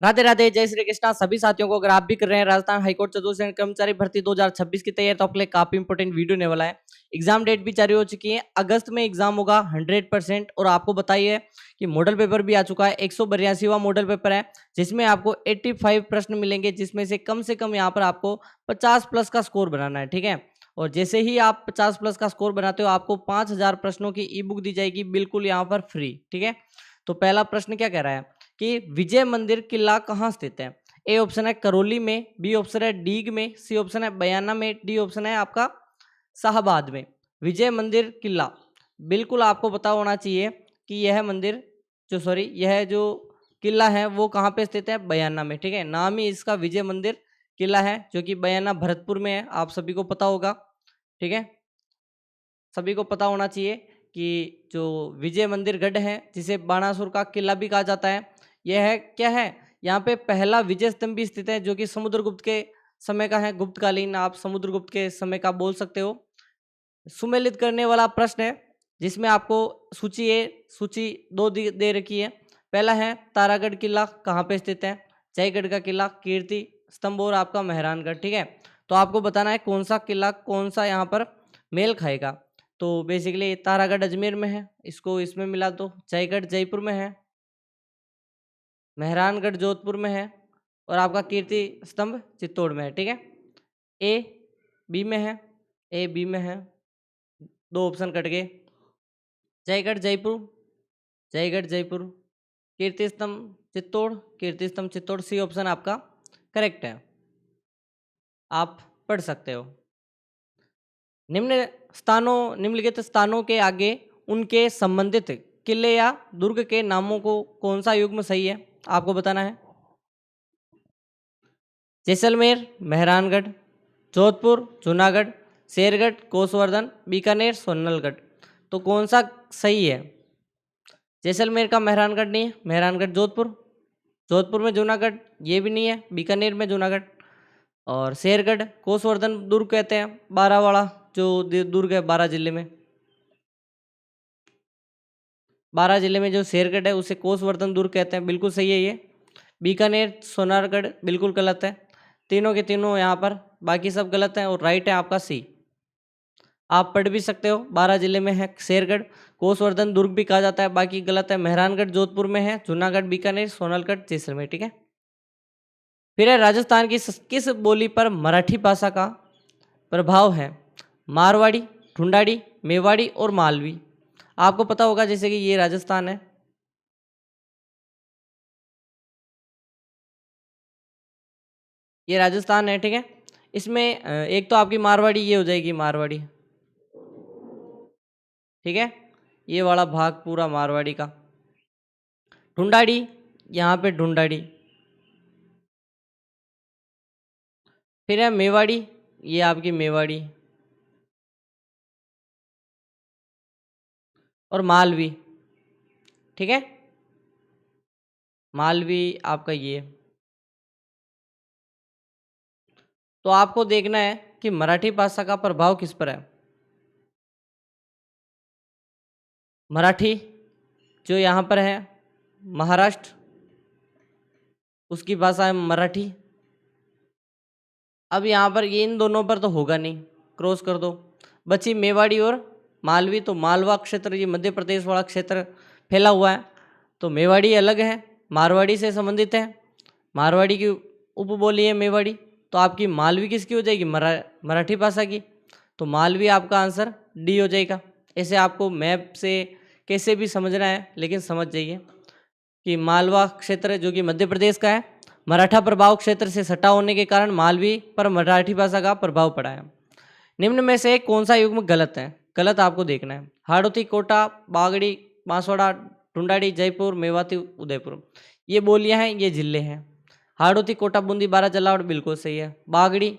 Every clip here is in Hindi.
राधे राधे, जय श्री कृष्णा सभी साथियों को। अगर आप भी कर रहे हैं राजस्थान हाईकोर्ट चतुर्थ कर्मचारी भर्ती 2026 की तैयारी, तो आपके लिए काफी इंपोर्टेंट वीडियो होने वाला है। एग्जाम डेट भी जारी हो चुकी है, अगस्त में एग्जाम होगा 100%। और आपको बताइए कि मॉडल पेपर भी आ चुका है, 182वां मॉडल पेपर है, जिसमें आपको 85 प्रश्न मिलेंगे, जिसमें से कम यहाँ पर आपको 50 प्लस का स्कोर बनाना है। ठीक है, और जैसे ही आप 50 प्लस का स्कोर बनाते हो, आपको 5000 प्रश्नों की ई बुक दी जाएगी बिल्कुल यहाँ पर फ्री। ठीक है, तो पहला प्रश्न क्या कह रहा है कि विजय मंदिर किला कहाँ स्थित है। ए ऑप्शन है करौली में, बी ऑप्शन है डीग में, सी ऑप्शन है बयाना में, डी ऑप्शन है आपका शाहबाद में। विजय मंदिर किला बिल्कुल आपको पता होना चाहिए कि यह जो किला है वो कहाँ पे स्थित है, बयाना में। ठीक है, नाम ही इसका विजय मंदिर किला है, जो कि बयाना भरतपुर में है, आप सभी को पता होगा। ठीक है, सभी को पता होना चाहिए कि जो विजय मंदिर गढ़ है, जिसे बाणासुर का किला भी कहा जाता है, यह है क्या है, यहाँ पे पहला विजय स्तंभ भी स्थित है, जो कि समुद्रगुप्त के समय का है, गुप्तकालीन, आप समुद्रगुप्त के समय का बोल सकते हो। सुमेलित करने वाला प्रश्न है, जिसमें आपको सूची दो दे रखी है। पहला है तारागढ़ किला कहाँ पे स्थित है, जयगढ़ का किला, कीर्ति स्तंभ और आपका मेहरानगढ़। ठीक है, तो आपको बताना है कौन सा किला कौन सा यहाँ पर मेल खाएगा। तो बेसिकली तारागढ़ अजमेर में है, इसको इसमें मिला दो। जयगढ़ जयपुर में है, मेहरानगढ़ जोधपुर में है, और आपका कीर्ति स्तंभ चित्तौड़ में है। ठीक है, ए बी में है, ए बी में है, दो ऑप्शन कट गए। जयगढ़ जयपुर, जयगढ़ जयपुर, कीर्ति स्तंभ चित्तौड़, कीर्ति स्तंभ चित्तौड़, सी ऑप्शन आपका करेक्ट है, आप पढ़ सकते हो। निम्नलिखित स्थानों के आगे उनके संबंधित किले या दुर्ग के नामों को कौन सा युग्म सही है, आपको बताना है। जैसलमेर मेहरानगढ़, जोधपुर जूनागढ़, शेरगढ़ कोसवर्धन, बीकानेर सोनलगढ़। तो कौन सा सही है। जैसलमेर का मेहरानगढ़ नहीं है, मेहरानगढ़ जोधपुर, जोधपुर में जूनागढ़ ये भी नहीं है, बीकानेर में जूनागढ़, और शेरगढ़ कोसवर्धन दुर्ग कहते हैं, बारावाड़ा जो दुर्ग है बारां जिले में, बारां जिले में जो शेरगढ़ है उसे कोसवर्धन दुर्ग कहते हैं, बिल्कुल सही है ये। बीकानेर सोनारगढ़ बिल्कुल गलत है, तीनों के तीनों यहाँ पर बाकी सब गलत है, और राइट है आपका सी। आप पढ़ भी सकते हो, बारां जिले में है शेरगढ़, कोसवर्धन दुर्ग भी कहा जाता है, बाकी गलत है। मेहरानगढ़ जोधपुर में है, जूनागढ़ बीकानेर सोनलगढ़ जैसलमेर। ठीक है, फिर है राजस्थान की किस बोली पर मराठी भाषा का प्रभाव है। मारवाड़ी, ढूंढाड़ी, मेवाड़ी और मालवी। आपको पता होगा जैसे कि ये राजस्थान है, ये राजस्थान है। ठीक है, इसमें एक तो आपकी मारवाड़ी ये हो जाएगी, मारवाड़ी। ठीक है, ये वाला भाग पूरा मारवाड़ी का। ढूंढाड़ी, यहाँ पे ढूंढाड़ी। फिर है मेवाड़ी, ये आपकी मेवाड़ी, और मालवी। ठीक है, मालवी आपका ये। तो आपको देखना है कि मराठी भाषा का प्रभाव किस पर है। मराठी जो यहाँ पर है महाराष्ट्र, उसकी भाषा है मराठी। अब यहाँ पर ये इन दोनों पर तो होगा नहीं, क्रॉस कर दो। बची मेवाड़ी और मालवी, तो मालवा क्षेत्र ये मध्य प्रदेश वाला क्षेत्र फैला हुआ है, तो मेवाड़ी अलग है, मारवाड़ी से संबंधित है, मारवाड़ी की उपबोली है मेवाड़ी। तो आपकी मालवी किसकी हो जाएगी, मराठी भाषा की, तो मालवी आपका आंसर डी हो जाएगा। ऐसे आपको मैप से कैसे भी समझना है, लेकिन समझ जाइए कि मालवा क्षेत्र जो कि मध्य प्रदेश का है, मराठा प्रभाव क्षेत्र से सटा होने के कारण मालवी पर मराठी भाषा का प्रभाव पड़ा है। निम्न में से कौन सा युग्म गलत है, गलत आपको देखना है। हाड़ौती, कोटा, बागड़ी, बांसवाड़ा, ढूंढाड़ी, जयपुर, मेवाती, उदयपुर, ये बोलियां हैं, ये जिले हैं। हाड़ौती, कोटा, बूंदी, बारह, जलावड़ बिल्कुल सही है। बागड़ी,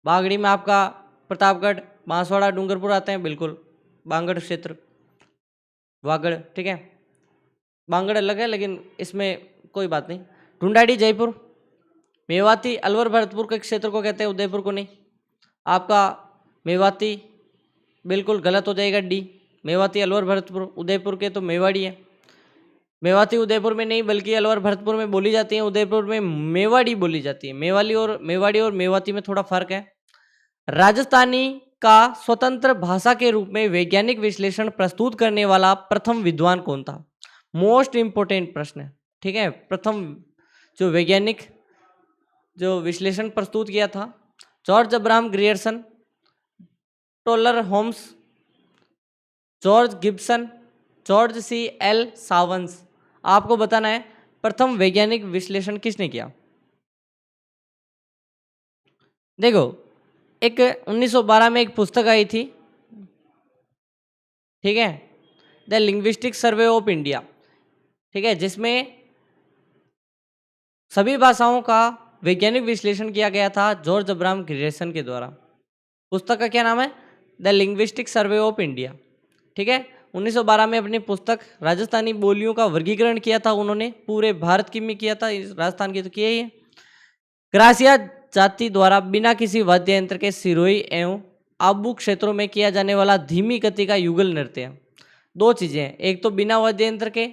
बागड़ी में आपका प्रतापगढ़, बांसवाड़ा, डूंगरपुर आते हैं, बिल्कुल बांगड़ क्षेत्र, वागड़। ठीक है, बांगड़ अलग है, लेकिन इसमें कोई बात नहीं। ढूंढाड़ी जयपुर, मेवाती अलवर भरतपुर के क्षेत्र को कहते हैं, उदयपुर को नहीं। आपका मेवाती बिल्कुल गलत हो जाएगा, डी। मेवाती अलवर भरतपुर, उदयपुर के तो मेवाड़ी है। मेवाती उदयपुर में नहीं बल्कि अलवर भरतपुर में बोली जाती है, उदयपुर में मेवाड़ी बोली जाती है। मेवाड़ी और मेवाती में थोड़ा फर्क है। राजस्थानी का स्वतंत्र भाषा के रूप में वैज्ञानिक विश्लेषण प्रस्तुत करने वाला प्रथम विद्वान कौन था? मोस्ट इंपोर्टेंट प्रश्न है, ठीक है। प्रथम जो वैज्ञानिक जो विश्लेषण प्रस्तुत किया था, George Abraham Grierson, Toller Holmes, George Gibson, George C L सावंस। आपको बताना है प्रथम वैज्ञानिक विश्लेषण किसने किया। देखो, एक 1912 में एक पुस्तक आई थी, ठीक है, the linguistic survey of India, ठीक है, जिसमें सभी भाषाओं का वैज्ञानिक विश्लेषण किया गया था जॉर्ज अब्राहम ग्रियर्सन के द्वारा। पुस्तक का क्या नाम है? The linguistic survey of India, ठीक है। 1912 में अपनी पुस्तक राजस्थानी बोलियों का वर्गीकरण किया था उन्होंने, पूरे भारत की में किया था, राजस्थान की तो किया ही है। क्रासिया जाति द्वारा बिना किसी वाद्य यंत्र के सिरोही एवं आबू क्षेत्रों में किया जाने वाला धीमी गति का युगल नृत्य। दो चीजें हैं, एक तो बिना वाद्य यंत्र के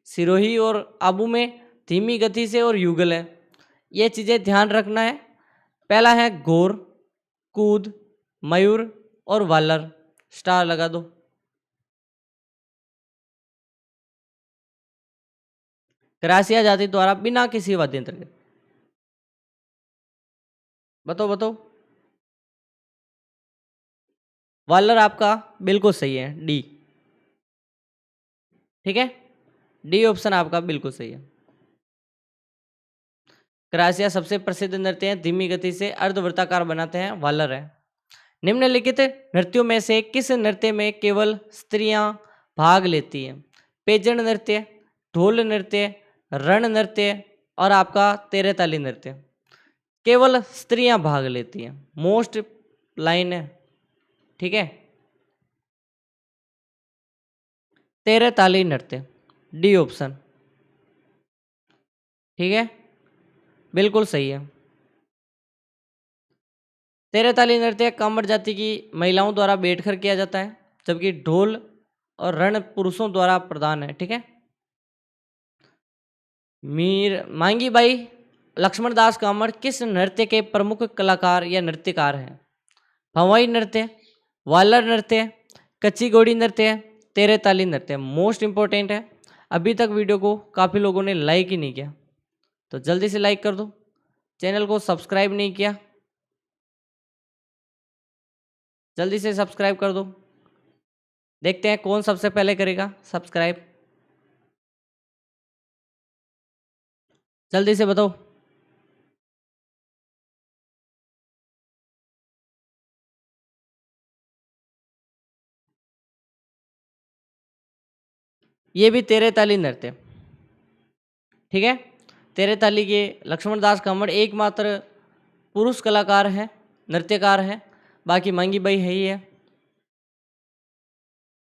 सिरोही और आबू में धीमी गति से और युगल है, ये चीजें ध्यान रखना है। पहला है घोर, कूद, मयूर और वालर। स्टार लगा दो। क्रासिया जाति द्वारा बिना किसी वाद्य यंत्र के, बताओ बताओ। वालर आपका बिल्कुल सही है, डी, ठीक है, डी ऑप्शन आपका बिल्कुल सही है। क्रासिया सबसे प्रसिद्ध नृत्य है, धीमी गति से अर्धवृत्ताकार बनाते हैं, वालर है। निम्नलिखित नृत्यों में से किस नृत्य में केवल स्त्रियां भाग लेती हैं? पेजन नृत्य, ढोल नृत्य, रण नृत्य और आपका तेरे ताली नृत्य। केवल स्त्रियां भाग लेती हैं, मोस्ट लाइन है, ठीक है। तेरे ताली नृत्य, डी ऑप्शन, ठीक है, बिल्कुल सही है। तेरे ताली नृत्य कामर जाति की महिलाओं द्वारा बैठकर किया जाता है, जबकि ढोल और रण पुरुषों द्वारा प्रदान है, ठीक है। मीर मांगी बाई लक्ष्मण दास कामर किस नृत्य के प्रमुख कलाकार या नृत्यकार हैं? भंवई नृत्य, वालर नृत्य, कच्ची घोड़ी नृत्य, तेरे ताली नृत्य। मोस्ट इंपॉर्टेंट है, अभी तक वीडियो को काफ़ी लोगों ने लाइक ही नहीं किया, तो जल्दी से लाइक कर दो। चैनल को सब्सक्राइब नहीं किया, जल्दी से सब्सक्राइब कर दो। देखते हैं कौन सबसे पहले करेगा सब्सक्राइब, जल्दी से बताओ। ये भी तेरे ताली नृत्य, ठीक है। तेरे ताली के लक्ष्मण दास कामड़ एकमात्र पुरुष कलाकार हैं, नृत्यकार हैं, बाकी मांगी बाई है ही है।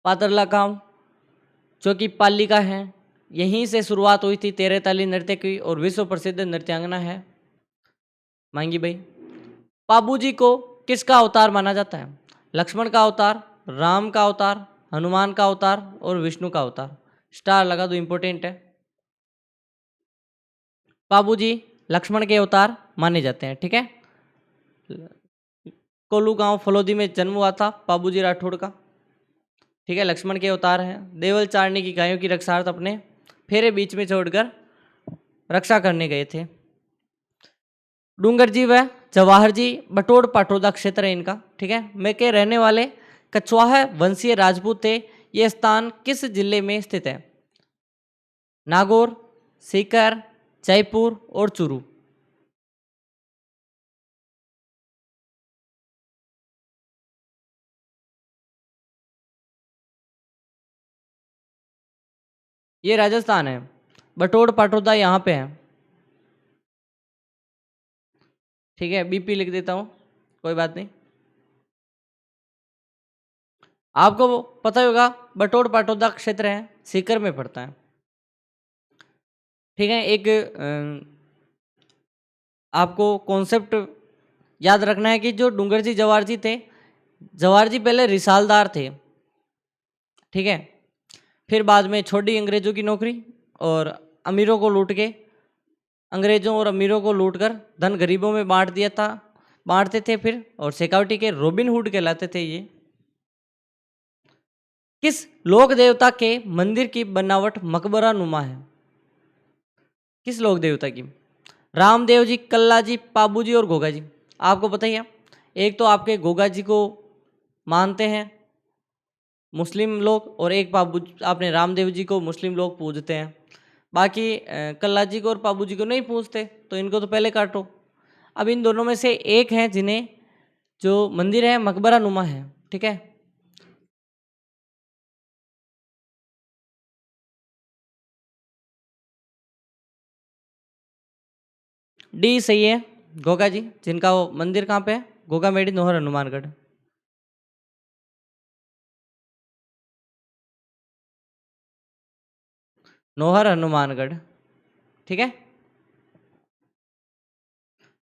पातरला काम जो कि पाली का है, यहीं से शुरुआत हुई थी तेरे ताली नृत्य की और विश्व प्रसिद्ध नृत्यांगना है मांगी बाई। पाबूजी को किसका अवतार माना जाता है? लक्ष्मण का अवतार, राम का अवतार, हनुमान का अवतार और विष्णु का अवतार। स्टार लगा दो, इंपॉर्टेंट है। पाबूजी लक्ष्मण के अवतार माने जाते हैं, ठीक है। कोलू गांव फलोदी में जन्म हुआ था पाबूजी राठौड़ का, ठीक है। लक्ष्मण के अवतार हैं। देवल चारणी की गायों की रक्षार्थ अपने फेरे बीच में छोड़कर रक्षा करने गए थे। डूंगर जी व जवाहर जी बटोड़ पाटोदा क्षेत्र है इनका, ठीक है। में के रहने वाले कछवाहा वंशीय राजपूत थे। ये स्थान किस जिले में स्थित है? नागौर, सीकर, जयपुर और चूरू। ये राजस्थान है, बटोड़ पाटोदा यहाँ पे है, ठीक है। बीपी लिख देता हूँ, कोई बात नहीं। आपको पता ही होगा बटोड़ पाटोदा क्षेत्र है, सीकर में पड़ता है, ठीक है। एक आपको कॉन्सेप्ट याद रखना है कि जो डूंगर जी जवाहर जी थे, जवाहर जी पहले रिसालदार थे, ठीक है। फिर बाद में छोड़ी अंग्रेजों की नौकरी और अमीरों को लूट के, अंग्रेजों और अमीरों को लूटकर धन गरीबों में बांटते थे फिर, और शेखावटी के रॉबिन हुड कहलाते थे ये। किस लोक देवता के मंदिर की बनावट मकबरा नुमा है? किस लोक देवता की? रामदेव जी, कल्ला जी, पाबू जी और गोगा जी। आपको पता ही है, एक तो आपके गोगा जी को मानते हैं मुस्लिम लोग, और एक पाबू आपने रामदेव जी को मुस्लिम लोग पूजते हैं। बाकी कल्ला जी को और पाबू जी को नहीं पूजते, तो इनको तो पहले काटो। अब इन दोनों में से एक है जिन्हें जो मंदिर है मकबरा नुमा है, ठीक है। डी सही है, गोगा जी, जिनका वो मंदिर कहाँ पे है? गोगा मेडी, नोहर, हनुमानगढ़। नोहर, हनुमानगढ़, ठीक है।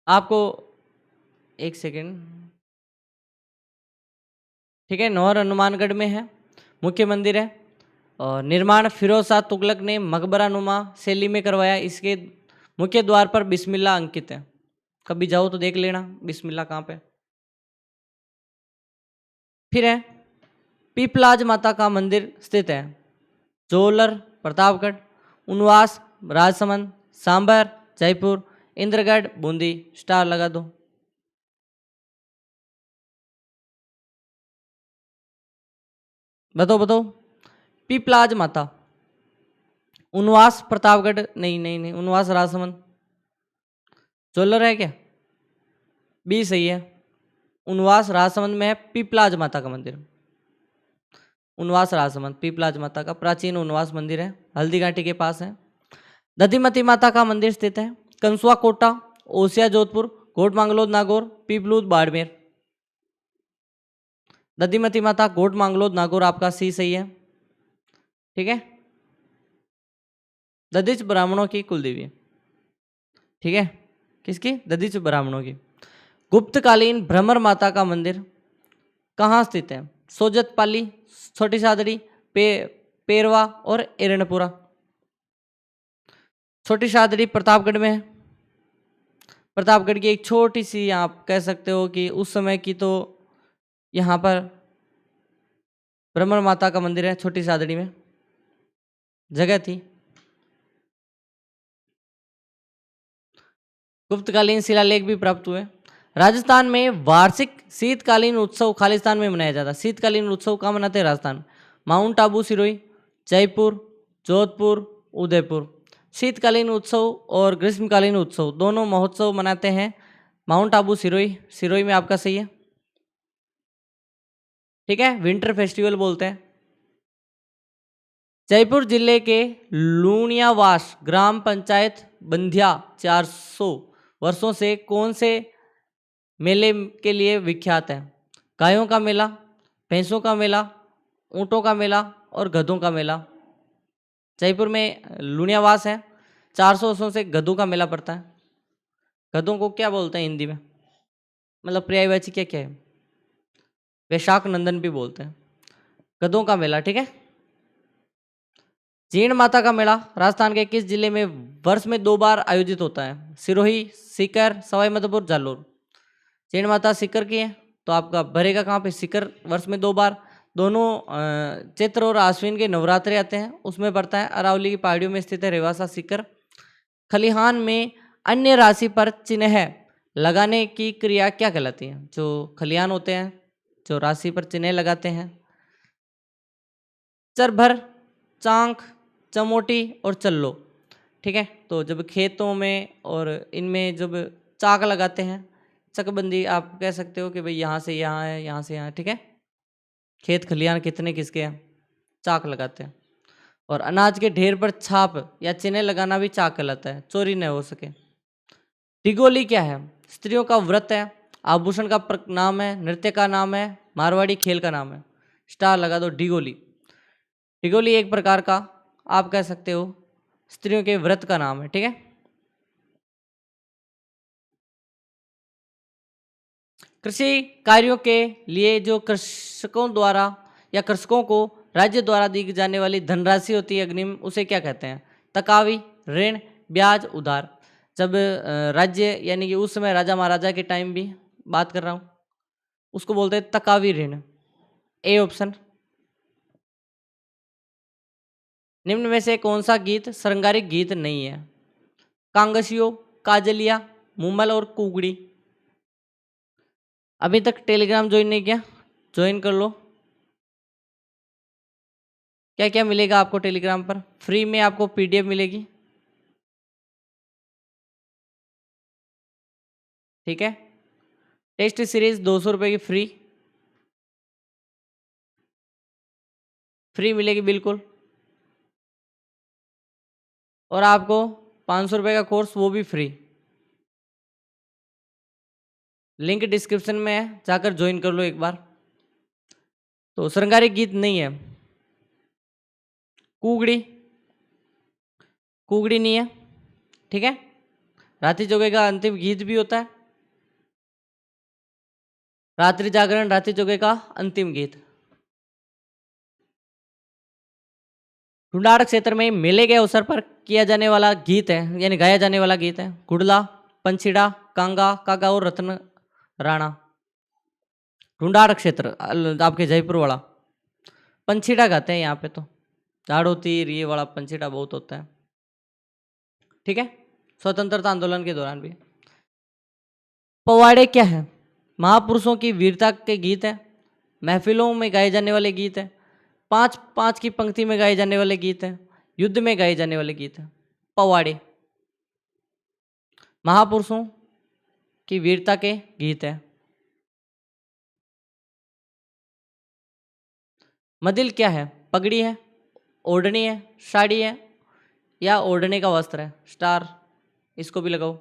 आपको एक सेकेंड, ठीक है, नौहर हनुमानगढ़ में है, मुख्य मंदिर है। और निर्माण फिरोज शाह तुगलक ने मकबरा नुमा शैली में करवाया। इसके मुख्य द्वार पर बिस्मिल्लाह अंकित है। कभी जाओ तो देख लेना बिस्मिल्लाह कहाँ पे। फिर है पीपलाज माता का मंदिर स्थित है जोलर, प्रतापगढ़, उनवास, राजसमंद, सांबर, जयपुर, इंद्रगढ़, बूंदी। स्टार लगा दो। बताओ बताओ। पीपलाज माता, उनवास प्रतापगढ़, नहीं नहीं नहीं, उनवास राजसमंद। जोलर है क्या? बी सही है, उनवास राजसमंद में है पीपलाज माता का मंदिर। उनवास राजसमंद पीपलाज माता का प्राचीन उनवास मंदिर है, हल्दी घाटी के पास है। दधिमती माता का मंदिर स्थित है कंसुआ कोटा, ओसिया जोधपुर, कोट मांगलोद नागौर, पीपलूद बाड़मेर। दधिमती माता कोट मांगलोद नागौर, आपका सी सही है, ठीक है। दधिच ब्राह्मणों की कुलदेवी है, ठीक है। किसकी? दधिच ब्राह्मणों की। गुप्तकालीन भ्रमर माता का मंदिर कहाँ स्थित है? सोजतपाली, छोटी सादड़ी, पेरवा और एरणपुरा। छोटी सादड़ी प्रतापगढ़ में है। प्रतापगढ़ की एक छोटी सी, आप कह सकते हो कि उस समय की तो यहाँ पर भ्रमर माता का मंदिर है, छोटी सादड़ी में जगह थी। गुप्तकालीन शिलालेख भी प्राप्त हुए। राजस्थान में वार्षिक शीतकालीन उत्सव खालिस्तान में मनाया जाता है। शीतकालीन उत्सव कहाँ मनाते हैं? राजस्थान। माउंट आबू, सिरोही, जयपुर, जोधपुर, उदयपुर। शीतकालीन उत्सव और ग्रीष्मकालीन उत्सव दोनों महोत्सव मनाते हैं माउंट आबू, सिरोही। सिरोही में आपका सही है, ठीक है। विंटर फेस्टिवल बोलते हैं। जयपुर जिले के लूणियावास ग्राम पंचायत बंधिया 400 वर्षों से कौन से मेले के लिए विख्यात है? गायों का मेला, भैंसों का मेला, ऊँटों का मेला और गधों का मेला। जयपुर में लूणियावास है, 400 वर्षों से गधों का मेला पड़ता है। गधों को क्या बोलते हैं हिंदी में? मतलब पर्यायवाची क्या क्या है? वैशाख नंदन भी बोलते हैं। गधों का मेला, ठीक है। जीण माता का मेला राजस्थान के किस जिले में वर्ष में 2 बार आयोजित होता है? सिरोही, सीकर, सवाई माधोपुर, जालोर। जीण माता सीकर की है, तो आपका भरेगा कहाँ पे? सीकर वर्ष में 2 बार। दोनों चैत्र और आश्विन के नवरात्रे आते हैं, उसमें पड़ता है। अरावली की पहाड़ियों में स्थित है रेवासा सीकर। खलिहान में अन्य राशि पर चिन्ह लगाने की क्रिया क्या कहलाती है? जो खलिहान होते हैं, जो राशि पर चिन्ह लगाते हैं। चरभर, चांक, चमोटी और चल्लो, ठीक है। तो जब खेतों में और इनमें जब चाक लगाते हैं, चकबंदी, आप कह सकते हो कि भाई यहाँ से यहाँ है, यहाँ से यहाँ, ठीक है। खेत खलिहान कितने किसके हैं? चाक लगाते हैं। और अनाज के ढेर पर छाप या चिन्ह लगाना भी चाक कहलाता है, चोरी न हो सके। डिगोली क्या है? स्त्रियों का व्रत है, आभूषण का नाम है, नृत्य का नाम है, मारवाड़ी खेल का नाम है। स्टार लगा दो। डिगोली, डिगोली एक प्रकार का आप कह सकते हो स्त्रियों के व्रत का नाम है, ठीक है। कृषि कार्यों के लिए जो कृषकों द्वारा या कृषकों को राज्य द्वारा दी जाने वाली धनराशि होती है अग्रिम, उसे क्या कहते हैं? तकावी, ऋण, ब्याज, उधार। जब राज्य यानी कि उस समय राजा महाराजा के टाइम भी बात कर रहा हूँ, उसको बोलते हैं तकावी ऋण। A option. निम्न में से कौन सा गीत श्रृंगारिक गीत नहीं है? कांगसियो, काजलिया, मुमल और कुगड़ी। अभी तक टेलीग्राम ज्वाइन नहीं किया? ज्वाइन कर लो। क्या क्या मिलेगा आपको टेलीग्राम पर? फ्री में आपको पीडीएफ मिलेगी, ठीक है। टेस्ट सीरीज 200 रुपये की फ्री मिलेगी बिल्कुल। और आपको 500 रुपये का कोर्स वो भी फ्री। लिंक डिस्क्रिप्शन में है, जाकर ज्वाइन कर लो एक बार। तो श्रृंगारिक गीत नहीं है। कुगड़ी, कुगड़ी नहीं है, ठीक है। रात्रि जोगे का अंतिम गीत भी होता है। रात्रि जागरण, रात्रि जोगे का अंतिम गीत। ढूंढाड़ क्षेत्र में मेले के अवसर पर किया जाने वाला गीत है, यानी गाया जाने वाला गीत है। गुड़ला, पंछीड़ा, कांगा, कागा और रत्न राणा। ढूंढाड़ क्षेत्र आपके जयपुर वाला पंछीड़ा गाते हैं यहाँ पे। तो झाड़ो तीर ये वाला पंछीड़ा बहुत होता है, ठीक है। स्वतंत्रता आंदोलन के दौरान भी। पवाड़े क्या है? महापुरुषों की वीरता के गीत है, महफिलों में गाए जाने वाले गीत है, 5-5 की पंक्ति में गाए जाने वाले गीत है, युद्ध में गाए जाने वाले गीत है। पवाड़े महापुरुषों की वीरता के गीत है। मदिल क्या है? पगड़ी है, ओढ़नी है, साड़ी है, या ओढ़ने का वस्त्र है। स्टार, इसको भी लगाओ।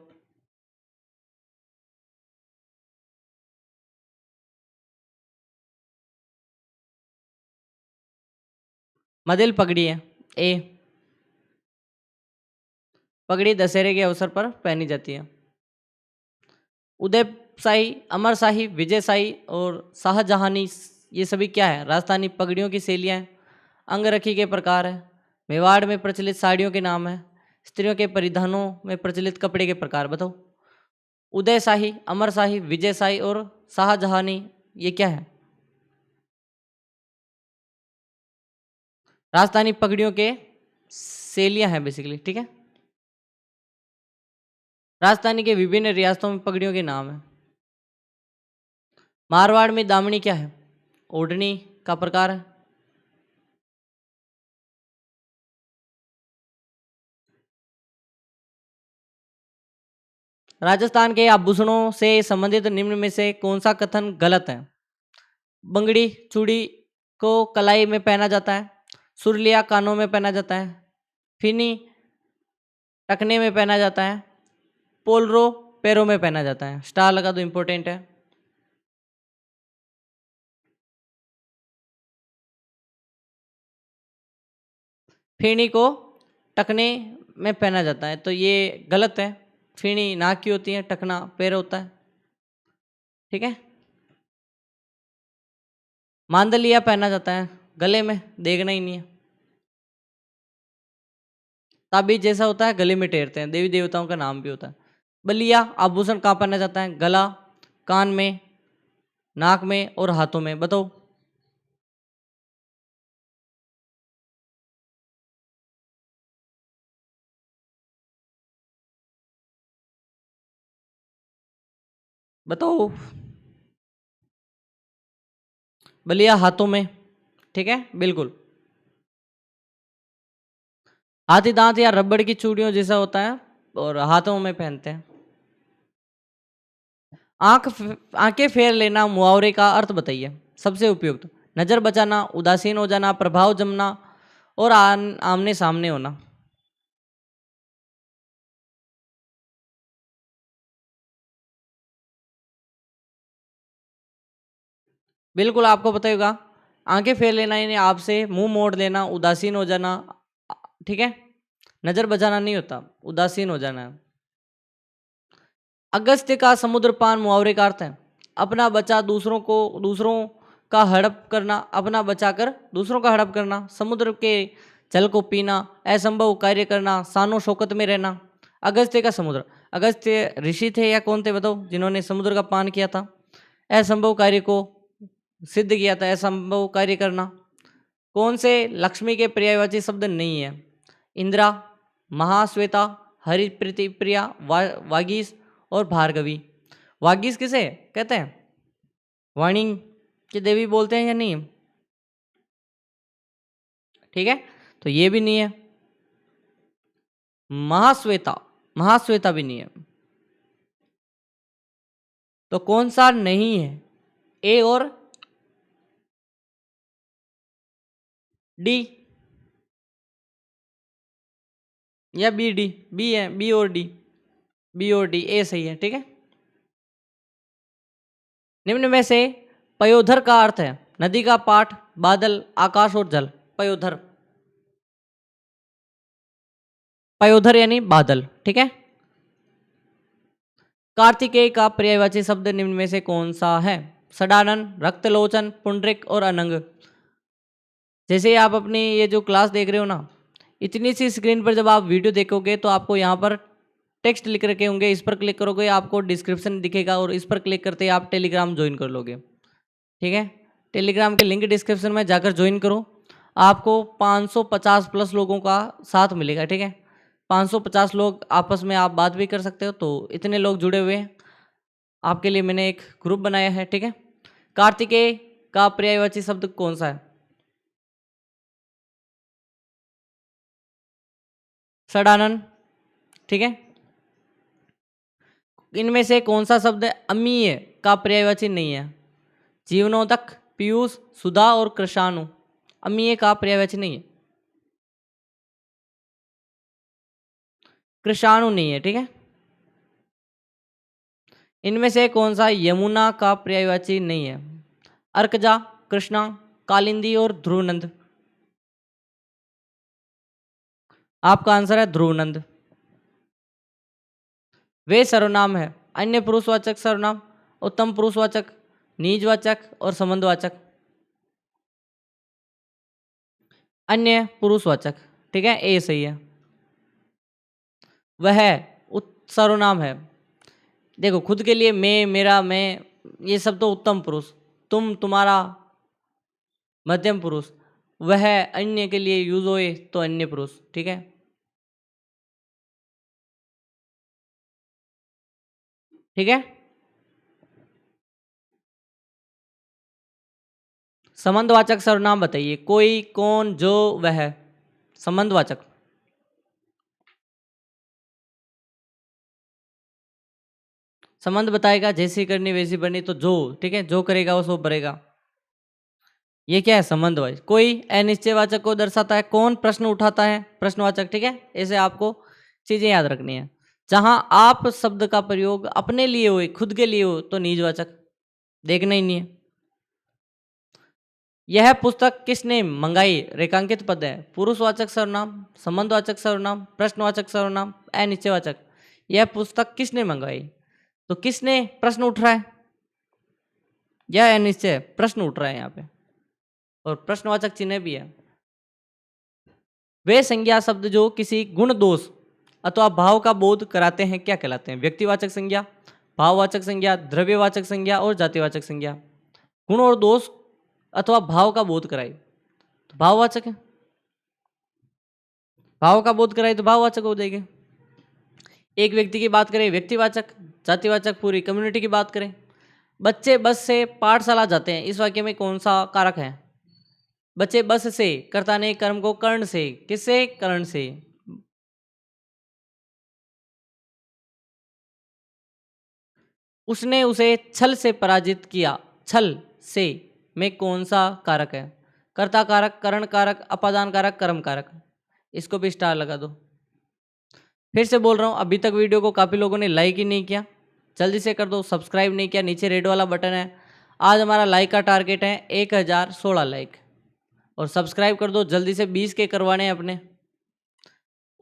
मदिल पगड़ी है। ए, पगड़ी दशहरे के अवसर पर पहनी जाती है। उदय शाही, अमर शाही, विजय शाही और शाहजहानी, ये सभी क्या है? राजस्थानी पगड़ियों की शैलियाँ हैं, अंगरखी के प्रकार है, मेवाड़ में प्रचलित साड़ियों के नाम है, स्त्रियों के परिधानों में प्रचलित कपड़े के प्रकार। बताओ। उदय शाही, अमर शाही, विजय शाही और शाहजहानी, ये क्या है? राजस्थानी पगड़ियों के शैलियाँ हैं बेसिकली, ठीक है। राजस्थानी के विभिन्न रियासतों में पगड़ियों के नाम है। मारवाड़ में दामनी क्या है? ओढ़नी का प्रकार है। राजस्थान के आभूषणों से संबंधित निम्न में से कौन सा कथन गलत है? बंगड़ी, चूड़ी को कलाई में पहना जाता है, सुरलिया कानों में पहना जाता है, फिनी टखने में पहना जाता है, पोलरो पैरों में पहना जाता है। स्टार लगा दो, इंपॉर्टेंट है। फेनी को टखने में पहना जाता है, तो ये गलत है। फेनी नाक की होती है, टखना पैर होता है, ठीक है। मांदलिया पहना जाता है गले में, देखना ही नहीं है। ताबीज जैसा होता है, गले में टेरते हैं, देवी देवताओं का नाम भी होता है। बलिया आभूषण कहाँ पहना जाता है? गला, कान में, नाक में और हाथों में। बताओ। बताओ। बलिया हाथों में, ठीक है, बिल्कुल। हाथी दांत या रबड़ की चूड़ियों जैसा होता है और हाथों में पहनते हैं। आंखें फेर लेना मुहावरे का अर्थ बताइए। सबसे उपयुक्त: नजर बचाना, उदासीन हो जाना, प्रभाव जमना और आमने सामने होना। बिल्कुल आपको पता होगा। आंखें फेर लेना यानी आपसे मुंह मोड़ लेना, उदासीन हो जाना, ठीक है। नजर बचाना नहीं होता, उदासीन हो जाना है। अगस्त्य का समुद्र पान मुहावरे का अर्थ है: अपना बचा दूसरों का हड़प करना, अपना बचाकर दूसरों का हड़प करना। समुद्र के जल को पीना, असंभव कार्य करना, शानो शौकत में रहना। अगस्त्य का समुद्र, अगस्त्य ऋषि थे या कौन थे बताओ जिन्होंने समुद्र का पान किया था? असंभव कार्य को सिद्ध किया था, असंभव कार्य करना। कौन से लक्ष्मी के पर्यायवाची शब्द नहीं है? इंद्रा, महाश्वेता, हरिप्रिया, वागीश और भार्गवी। वागीश किसे कहते हैं? वाणी की देवी बोलते हैं या नहीं? ठीक है, तो ये भी नहीं है। महाश्वेता, महाश्वेता भी नहीं है। तो कौन सा नहीं है? ए और डी या बी? डी, बी है, बी और डी, बी और डी, ए सही है। ठीक है, निम्न में से पयोधर का अर्थ है नदी का पाठ, बादल, आकाश और जल। पयोधर, पयोधर यानी बादल। ठीक है, कार्तिकेय का पर्यायवाची शब्द निम्न में से कौन सा है? सडानन, रक्तलोचन, पुंडरिक और अनंग। जैसे आप अपनी ये जो क्लास देख रहे हो ना, इतनी सी स्क्रीन पर जब आप वीडियो देखोगे तो आपको यहाँ पर टेक्स्ट लिख रखे होंगे, इस पर क्लिक करोगे आपको डिस्क्रिप्शन दिखेगा और इस पर क्लिक करते ही आप टेलीग्राम ज्वाइन कर लोगे। ठीक है, टेलीग्राम के लिंक डिस्क्रिप्शन में जाकर ज्वाइन करो, आपको 550 प्लस लोगों का साथ मिलेगा। ठीक है, 550 लोग आपस में आप बात भी कर सकते हो, तो इतने लोग जुड़े हुए हैं, आपके लिए मैंने एक ग्रुप बनाया है। ठीक है, कार्तिकेय का पर्यायवाची शब्द कौन सा है? सडानन। ठीक है, इनमें से कौन सा शब्द अमीय का पर्यायवाची नहीं है? जीवनोदक, पीयूष, सुधा और कृषाणु। अमीय का पर्यायवाची नहीं है, कृषाणु नहीं है। ठीक है, इनमें से कौन सा यमुना का पर्यायवाची नहीं है? अर्कजा, कृष्णा, कालिंदी और ध्रुवनंद। आपका आंसर है ध्रुवनंद। वे सर्वनाम है अन्य पुरुषवाचक सर्वनाम, उत्तम पुरुषवाचक, निजवाचक और संबंधवाचक। अन्य पुरुषवाचक। ठीक है, ए सही है। वह सर्वनाम है। देखो, खुद के लिए मैं, मेरा, मैं, ये सब तो उत्तम पुरुष, तुम, तुम्हारा मध्यम पुरुष, वह अन्य के लिए यूज होए तो अन्य पुरुष। ठीक है, ठीक है। संबंधवाचक सर्वनाम बताइए, कोई, कौन, जो, वह। संबंधवाचक। संबंध बताएगा, जैसी करनी वैसी बनी, तो जो। ठीक है, जो करेगा वो सो भरेगा। ये क्या है? संबंधवाचक। कोई अनिश्चयवाचक को दर्शाता है, कौन प्रश्न उठाता है, प्रश्नवाचक। ठीक है, ऐसे आपको चीजें याद रखनी है। जहां आप शब्द का प्रयोग अपने लिए हो, खुद के लिए हो, तो निजवाचक, देखना ही नहीं है। यह पुस्तक किसने मंगाई, रेखांकित पद है। पुरुषवाचक सर्वनाम, संबंधवाचक सर्वनाम, प्रश्नवाचक सर्वनाम, अनिश्चयवाचक। यह पुस्तक किसने मंगाई, तो किसने प्रश्न उठ रहा है, यह अनिश्चय प्रश्न उठ रहा है यहाँ पे, और प्रश्नवाचक चिन्ह भी है। वे संज्ञा शब्द जो किसी गुण, दोष अथवा भाव का बोध कराते हैं क्या कहलाते हैं? व्यक्तिवाचक संज्ञा, भाववाचक संज्ञा, द्रव्यवाचक संज्ञा और जातिवाचक संज्ञा। गुण और दोष अथवा भाव का बोध कराए तो भाववाचक है, भाव का बोध कराए तो भाववाचक हो जाएंगे। एक व्यक्ति की बात करें व्यक्तिवाचक, जातिवाचक पूरी कम्युनिटी की बात करें। बच्चे बस से पाठशाला जाते हैं, इस वाक्य में कौन सा कारक है? बच्चे बस से, कर्ता ने कर्म को कर्ण से, किससे? कर्ण से। उसने उसे छल से पराजित किया, छल से में कौन सा कारक है? कर्ता कारक, करण कारक, अपादान कारक, कर्म कारक। इसको भी स्टार लगा दो। फिर से बोल रहा हूँ, अभी तक वीडियो को काफ़ी लोगों ने लाइक ही नहीं किया, जल्दी से कर दो। सब्सक्राइब नहीं किया, नीचे रेड वाला बटन है। आज हमारा लाइक का टारगेट है 1016 लाइक, और सब्सक्राइब कर दो जल्दी से, 20 के करवाने हैं अपने।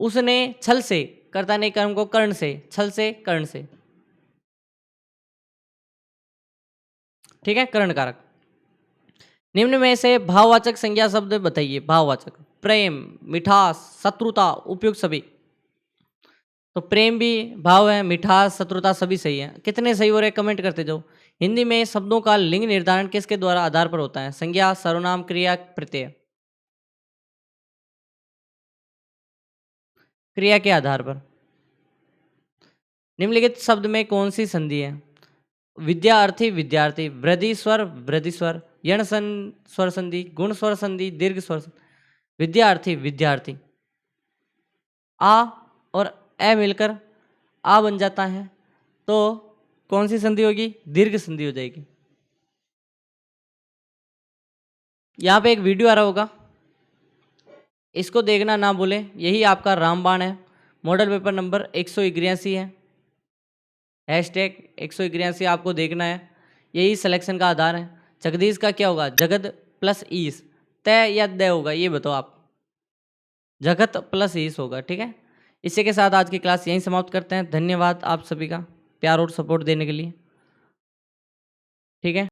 उसने छल से, कर्ता ने कर्म को कर्ण से, छल से, कर्ण से। ठीक है, कर्ण कारक। निम्न में से भाववाचक संज्ञा शब्द बताइए, भाववाचक। प्रेम, मिठास, शत्रुता, उपयुक्त सभी। तो प्रेम भी भाव है, मिठास, शत्रुता सभी सही है। कितने सही हो रहे कमेंट करते जाओ। हिंदी में शब्दों का लिंग निर्धारण किसके द्वारा आधार पर होता है? संज्ञा, सर्वनाम, क्रिया, प्रत्यय। क्रिया के आधार पर। निम्नलिखित शब्द में कौन सी संधि है? विद्यार्थी, विद्यार्थी, वृद्धि स्वर, वृद्धि स्वर, यण स्वर संधि, गुण स्वर संधि, दीर्घ स्वर संधि। विद्यार्थी, विद्यार्थी, आ और ए मिलकर आ बन जाता है, तो कौन सी संधि होगी? दीर्घ संधि हो जाएगी। यहाँ पे एक वीडियो आ रहा होगा, इसको देखना ना भूले। यही आपका रामबाण है, मॉडल पेपर नंबर 181 है। हैशटैग 181 आपको देखना है, यही सिलेक्शन का आधार है। जगदीश का क्या होगा? जगत प्लस ईस, तय या दय होगा, ये बताओ आप। जगत प्लस ईस होगा, ठीक है। इसी के साथ आज की क्लास यहीं समाप्त करते हैं। धन्यवाद आप सभी का प्यार और सपोर्ट देने के लिए, ठीक है।